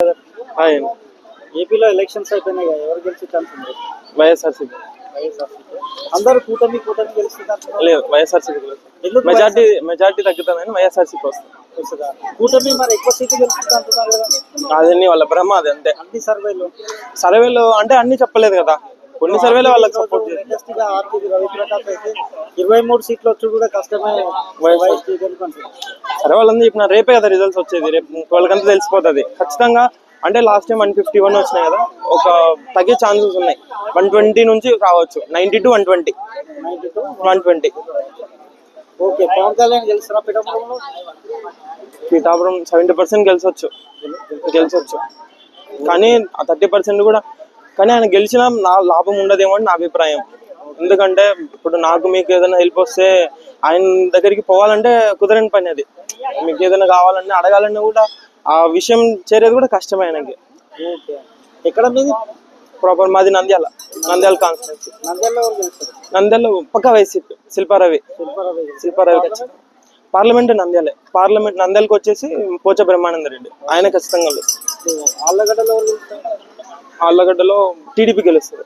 Hi. ఏపీలో elections అయిపోయినాయి కదా, ఎవరు గెలిచే ఛాన్స్ ఉంది? వైఎస్ఆర్సీపీ. అందరూ కూటమి కూటమి గెలుస్తుంది అంటున్నారు. లేదు, వైఎస్ఆర్సీపీ ఎందుకు మెజార్టీ తగ్గుతుందని వైఎస్ఆర్సీపీ వస్తుంది. వస్తుందా? కూటమి మరి ఎక్కువ సీట్లు గెలుస్తుంది అంటున్నారు కదా అదని వాళ్ళ భ్రమ, అది అంతే. అన్ని సర్వేలు అంటే అన్ని చెప్పలేదు కదా, కొన్ని సర్వేలు వాళ్ళకి సపోర్ట్ చేసి. లేటెస్ట్ గా ఆర్టీవీ రవిప్రకాష్ అయితే 23 సీట్లు వచ్చి కూడా కష్టమే వైఎస్ఆర్ గెలుపంటారు. సరే, వాళ్ళందరూ చెప్పిన రేపే కదా రిజల్ట్స్ వచ్చేది, రేపు వాళ్ళకంతా తెలిసిపోతుంది ఖచ్చితంగా. అంటే లాస్ట్ టైం 151 వచ్చినాయి కదా, ఒక తగ్గే ఛాన్సెస్ ఉన్నాయి. 120 నుంచి రావచ్చు, 90 to 120. 120. ఓకే, పవన్ కళ్యాణ్ గెలుస్తారా పిఠాపురంలో? పిఠాపురం 70% గెలిచొచ్చు. కానీ ఆ 30% కూడా, కానీ ఆయన గెలిచినా నా లాభం ఉండదేమో అని నా అభిప్రాయం. ఎందుకంటే ఇప్పుడు నాకు మీకు ఏదైనా హెల్ప్ వస్తే ఆయన దగ్గరికి పోవాలంటే కుదరని పని అది. మీకు ఏదైనా కావాలన్నా అడగాలన్నా కూడా ఆ విషయం చేరేది కూడా కష్టమే ఆయనకి. ఎక్కడ మీది? ప్రాపర్ మాది నంద్యాల కాన్స్టిట్యూన్సీ. నంద్యాలలో పక్క వైసీపీ. శిల్పారవి ఖచ్చితంగా. పార్లమెంట్ నంద్యాలకు వచ్చేసి పోచ బ్రహ్మానంద రెడ్డి, ఆయన ఖచ్చితంగా లేదు. ఆళ్ళగడ్డలో టీడీపీ గెలుస్తుంది.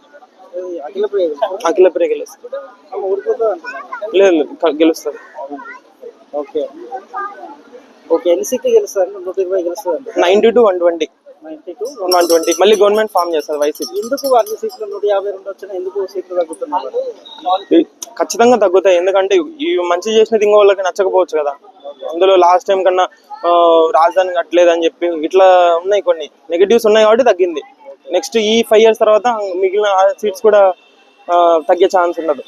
అఖిలప్రియ గెలుస్తుంది. లేదు, గెలుస్తుంది. ఓకే, ఎన్ని సీట్లు గెలుస్తారు? 120 గెలుస్తుంది. 90 to 120. మళ్ళీ గవర్నమెంట్ ఫామ్ చేస్తారు వైసీపీ. ఎందుకు అన్ని సీట్లు 152 వచ్చినా ఎందుకు సీట్లు తగ్గుతున్నారు? ఖచ్చితంగా తగ్గుతాయి, ఎందుకంటే ఈ మంచి చేసినది ఇంకో వాళ్ళకి నచ్చకపోవచ్చు కదా. అందులో లాస్ట్ టైం కన్నా రాజధాని కట్టలేదని చెప్పి ఇట్లా ఉన్నాయి, కొన్ని నెగిటివ్స్ ఉన్నాయి కాబట్టి తగ్గింది. నెక్స్ట్ ఈ 5 years తర్వాత మిగిలిన సీట్స్ కూడా తగ్గే ఛాన్స్ ఉండదు.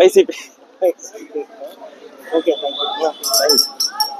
YCP. YCP. Okay, thank you.